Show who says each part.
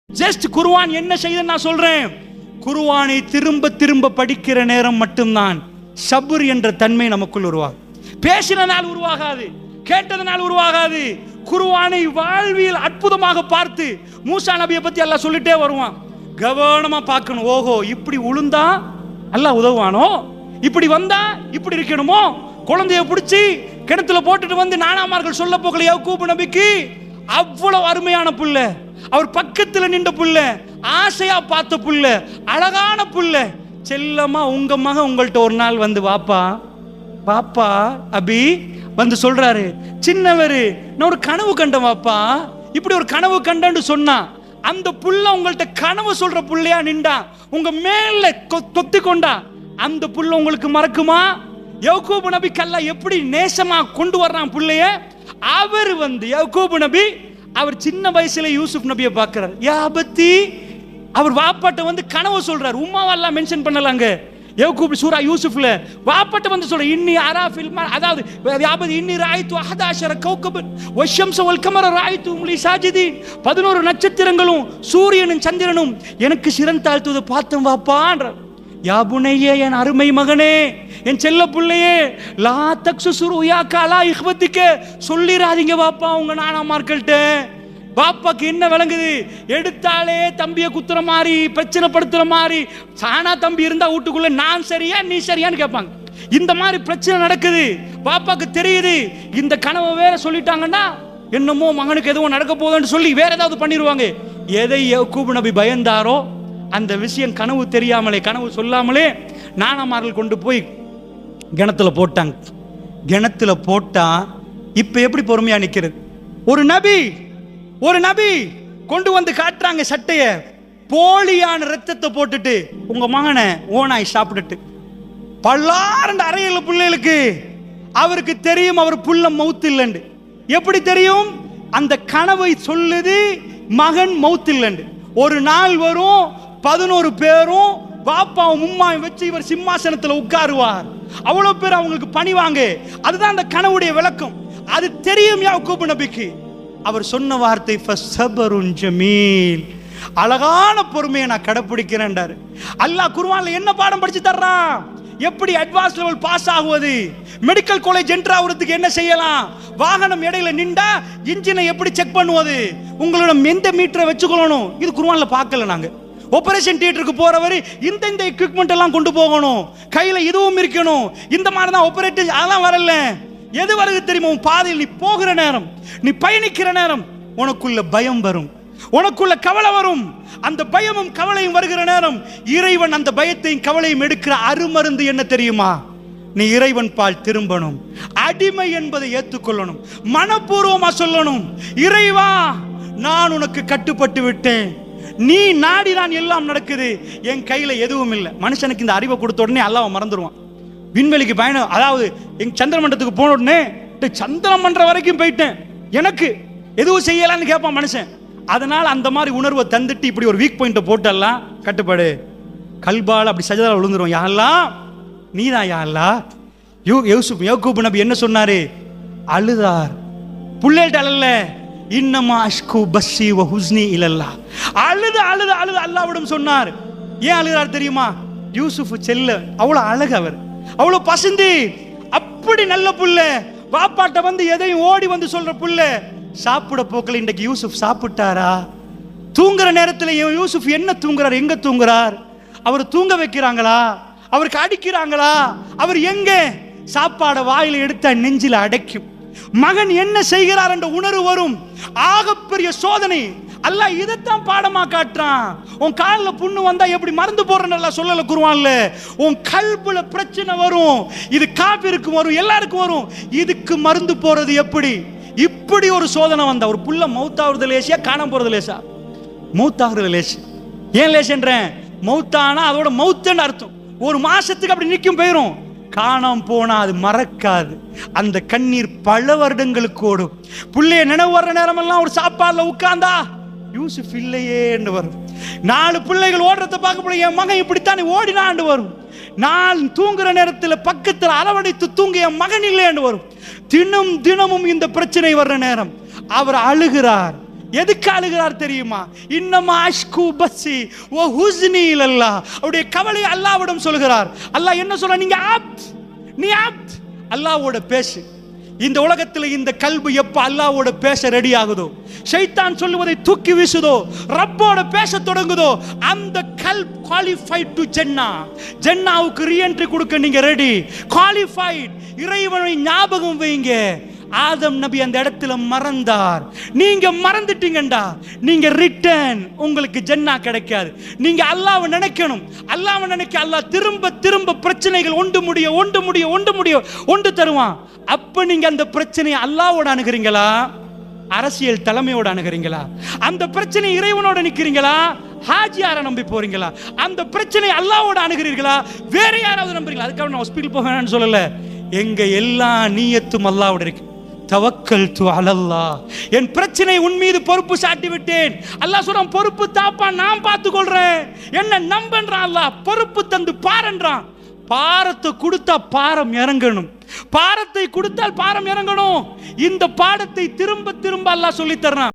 Speaker 1: Just குர்ஆன் என்ன செய்யுதுன்னு நான் சொல்றேன். குர்ஆனை திரும்ப திரும்ப படிக்கிற நேரம் மட்டும்தான் சபுர் என்ற தன்மை நமக்குள் உருவாகும். பேசினால் உருவாகாது, கேட்டதனால் உருவாகாது. குர்ஆனை வாழ்வியல் அற்புதமாக பார்த்து மூசா நபியை பத்தி அல்லாஹ் சொல்லிட்டே வருவான். கவனமா பார்க்கணும். ஓஹோ, இப்படி உளுந்தா அல்லாஹ் உதவுவானோ, இப்படி வந்தா இப்படி இருக்கணுமோ. குழந்தைய பிடிச்சி கிணத்துல போட்டுட்டு வந்து நானாமார்கள் சொல்ல போகல யாக்கூப் நபிக்கு அவ்வளவு அருமையான புள்ள, அவர் பக்கத்துல நின்ற புள்ள, ஆசையா பார்த்த புள்ள, அழகான புள்ள. செல்லமா உங்க மகன் உங்கள்கிட்ட ஒரு நாள் வந்து வாப்பா பாப்பா அபி வந்து சொல்றாரு, சின்னவரு நான் ஒரு கனவு கண்டேன் வாப்பா, இப்படி ஒரு கனவு கண்டேன்னு சொன்னா அந்த புள்ள உங்கள்கிட்ட கனவு சொல்ற புள்ளையா நின்றா, உங்க மேல கொத்தி கொண்டா, அந்த புள்ள உங்களுக்கு மறக்குமா? யாக்கூப் நபி கல்லா எப்படி நேசமா கொண்டு வர்றான் புள்ளைய. அவர் வந்து யாக்கூப் நபி அவர் சின்ன வயசுல யூசுப் நபியை பார்க்கிறார். யாபத்தி அவர் வாப்பாட்ட வந்து கனவு சொல்றார். உம்மாவெல்லாம் மென்ஷன் பண்ணலாங்க. யாக்கூப் சூரா யூசுப்ல வாப்பாட்ட வந்து சொல்ற, இன்னி அராஃபில் அதாவது யாபதி இன்னி ராய்து 11 கௌகபன் வஷம்ஸ வல் கமர ராய்து லி சாஜிதீன் 11 நட்சத்திரங்களும் சூரியனும் சந்திரனும் எனக்கு சிரம் தாழ்த்துவதை பார்த்தேன் வாப்பான்றார். யா புனையே, என் அருமை மகனே, என் செல்ல புள்ளையே, லா தக்சுசுரு யா காலா இஹ்வதிக்க, சொல்லிராதீங்க வாப்பா உங்க நானாமார்கள்ட்ட. பாப்பாக்கு என்ன விளங்குது? எடுத்தாலே தம்பியை குத்துற மாதிரி, பிரச்சனை படுத்துற மாதிரி. சானா தம்பி இருந்தா வீட்டுக்குள்ள நான் சரியா நீ சரியான்னு கேட்பாங்க. இந்த மாதிரி பிரச்சனை நடக்குது. பாப்பாக்கு தெரியுது இந்த கனவை வேற சொல்லிட்டாங்கன்னா என்னமோ மகனுக்கு எதுவும் நடக்க போகுதுன்னு சொல்லி வேற ஏதாவது பண்ணிடுவாங்க. எதை யாக்கூப் நபி பயந்தாரோ அந்த விஷயம் கனவு தெரியாமலே, கனவு சொல்லாமலே நானாமார்கள் கொண்டு போய் கிணத்துல போட்டாங்க. கிணத்துல போட்டா இப்ப எப்படி பொறுமையா நிக்கிறது? ஒரு நபி கொண்டு வந்து காட்டுறாங்க சட்டைய, போலியான ரத்தத்தை போட்டுட்டு உங்க மகனை ஓனாய் சாப்பிட்டுட்டு பல்லாரண்டு அறையில பிள்ளைகளுக்கு. அவருக்கு தெரியும் அவர் புள்ள மவுத்து இல்லைண்டு. எப்படி தெரியும்? அந்த கனவை சொல்லுது மகன் மவுத்து இல்லைண்டு. ஒரு நாள் வரும் 11 பேரும் பாப்பாவும் உம்மாவும் வச்சு இவர் சிம்மாசனத்தில் உட்காருவார். அவ்வளவு பேர் அவங்களுக்கு பணிவாங்க. அதுதான் அந்த கனவுடைய விளக்கம். அது தெரியும் யாக்கூப் நபிக்கு. அவர் சொன்ன வார்த்தை ஃபஸபருன் ஜமீல், அழகான பொறுமையை நான் கடைப்பிடிக்கிறேன்டாரு. அல்லாஹ் குர்ஆன்ல என்ன பாடம் படிச்சு தர்றான்? எப்படி அட்வான்ஸ் லெவல் பாஸ் ஆகுவது, மெடிக்கல் காலேஜ் என்ட்ரு ஆகுறதுக்கு என்ன செய்யலாம், வாகனம் இடையில நின்றா இன்ஜினை எப்படி செக் பண்ணுவது, உங்களோட எந்த மீட்டரை வச்சுக்கொள்ளணும், இது குர்ஆன்ல பார்க்கல. நாங்க ஆபரேஷன் தியேட்டருக்கு போறவரு இந்த எக்யூப்மெண்ட் எல்லாம் கொண்டு போகணும், கையில இதுவும் இருக்கணும், இந்த மாதிரி தான் ஆபரேட்டர். அதெல்லாம் வரல. எது வருது தெரியுமா? உன் பாதையில் நீ போகிற நேரம், நீ பயணிக்கிற நேரம் உனக்குள்ள பயம் வரும், உனக்குள்ள கவலை வரும். அந்த பயமும் கவலையும் வருகிற நேரம் இறைவன் அந்த பயத்தையும் கவலையும் எடுக்கிற அருமருந்து என்ன தெரியுமா? நீ இறைவன் பால் திரும்பணும், அடிமை என்பதை ஏற்றுக்கொள்ளணும், மனப்பூர்வமா சொல்லணும், இறைவா நான் உனக்கு கட்டுப்பட்டு விட்டேன், நீ நாடிதான் எல்லாம் நடக்குது, என் கையில எதுவும் இல்லை. மனுஷனுக்கு இந்த அறிவை கொடுத்த உடனே அல்லாஹ் மறந்துடுவான். விண்வெளிக்கு பயணம், அதாவது எங்க சந்திரமண்டலத்துக்கு போன உடனே சந்திரமண்டலம் வரைக்கும் போயிட்டேன், எனக்கு எதுவும் செய்யலான்னு கேட்பான் மனுஷன். அதனால அந்த மாதிரி உணர்வை தந்துட்டு இப்படி ஒரு வீக் பாயிண்ட்டை போட்டெல்லாம் கட்டுப்பாடு கல்பால் அப்படி சஜதால விழுந்துருவோம். யாரெல்லாம் நீதான் யாரெல்லாம். யாக்கூப் நபி என்ன சொன்னாரு? அழுதார். புள்ளேட்ட அழல, இன்னமா அஷ்கு பஸ்ஸி வ ஹுஸ்னி இலல்லா. அழுது அழுது அழுது அல்லாஹ்விடம் சொன்னார். ஏன் அழுகிறார் தெரியுமா? யூசுப் செல்ல அவ்வளவு அழகு, அவர் அவ்வளவு பசந்தி, அப்படி நல்ல புள்ள, பாப்பாட்ட வந்து எதையும் ஓடி வந்து சொல்ற புள்ள. சாப்பிட போக்கல இன்றைக்கு யூசுப் சாப்பிட்டாரா? தூங்குற நேரத்தில் யூசுப் என்ன தூங்குறார், எங்க தூங்குறார்? அவர் தூங்க வைக்கிறாங்களா? அவருக்கு அடிக்கிறாங்களா? அவர் எங்க? சாப்பாட வாயில எடுத்த நெஞ்சில அடைக்கும். மகன் என்ன செய்கிறார் என்ற உணர்வு வரும். ஆகப்பெரிய சோதனை. அல்லாஹ் இதைத்தான் பாடமா காட்டுறான். உன் காலில் புண்ணு வந்தா எப்படி மருந்து போடுறன்னு எல்லாம் சொல்லல குர்ஆன்ல. உன் கல்புல பிரச்சனை வரும், இது காபிருக்கு வரும், எல்லாருக்கும் வரும். இதுக்கு மருந்து போறது எப்படி? இப்படி ஒரு சோதனை வந்தா ஒரு புள்ள மௌத்தாகிறது லேசியா, காணாம போறது லேசா? மௌத்தாகிறது லேசு. ஏன் லேசுன்றேன்? மௌத்தானா அதோட மௌத்துன்னு அர்த்தம். ஒரு மாசத்துக்கு அப்படி நிற்கும் போயிரும். காணாம போனா அது மறக்காது. அந்த கண்ணீர் பல வருடங்களுக்கு ஓடும். புள்ளைய நினைவு வர்ற நேரமெல்லாம் ஒரு சாப்பாடுல உட்கார்ந்தா யூசுப் இல்லையே என்று வரும். 4 பிள்ளைகள் ஓடுறத பார்க்க என் மகன் இப்படித்தானே ஓடினாண்டு வரும். நான் தூங்குற நேரத்தில் பக்கத்தில் அரவணைத்து தூங்க என் மகன் இல்லை என்று வரும். தினமும் இந்த பிரச்சனை வர்ற நேரம் அவர் அழுகிறார். எதுக்கு அழுகிறார் தெரியுமா? இன்னமா அஷ்கு பஸ்ஸி வ ஹுஸ்னி இலல்லாஹ். அவருடைய கவலை அல்லாஹ்விடம் சொல்கிறார். அல்லாஹ் என்ன சொல்ற? நீ ஆப்ட் அல்லாஹ்வோட பேசு. இந்த உலகத்தில் இந்த கல்பு எப்ப அல்லாஹ்வோட பேச ரெடி ஆகுதோ, ஷைத்தான் சொல்லுவதை தூக்கி வீசுதோ, ரப்போட பேச தொடங்குதோ, அந்த கல்ப் குவாலிஃபைட் டு ஜன்னாவுக்கு ரீஎன்ட்ரி கொடுக்க நீங்க ரெடி, குவாலிஃபைட். இறைவனை ஞாபகம் வைங்க. ஆதம் நபி அந்த இடத்துல மறந்தார். நீங்க மறந்துட்டீங்கடா, நீங்க ரிட்டர்ன், உங்களுக்கு ஜன்னா கிடைக்காது. நீங்க அல்லாஹ்வை நினைக்கணும். அல்லாஹ்வை நினைக்க அல்லாஹ் திரும்ப திரும்ப பிரச்சனைகள் ஒன்று தருவான். அப்ப நீங்க அந்த பிரச்சனையை அல்லாஹ்வோட அணுகிறீங்களா, அரசியல் தலைமையோட அணுகிறீங்களா? அந்த பிரச்சனை இறைவனோட நிக்கிறீங்களா, ஹாஜியார நம்பி போறீங்களா? அந்த பிரச்சனை அல்லாஹ்வோட அணுகிறீர்களா, வேற யாராவது நம்புறீங்களா? அதுக்காக நான் ஹாஸ்பிடல் போக வேணும்னு சொல்லல. எங்க எல்லா நீயத்தும் அல்லாஹ்வோட இருக்கு. தவக்கல்து அலல்லாஹ், என் பிரச்சனை உன் மீது பொறுப்பு சாட்டி விட்டேன். அல்லாஹ் சொல்றான், பொறுப்பு தாப்பா, நான் பார்த்து கொள்றேன், என்ன நம்பன்றான். அல்லாஹ் பொறுப்பு தந்து பாருன்றான். பாரத்தை கொடுத்தா பாரம் இறங்கணும், பாரத்தை கொடுத்தால் பாரம் இறங்கணும். இந்த பாடத்தை திரும்ப திரும்ப அல்லாஹ் சொல்லி தர்றான்.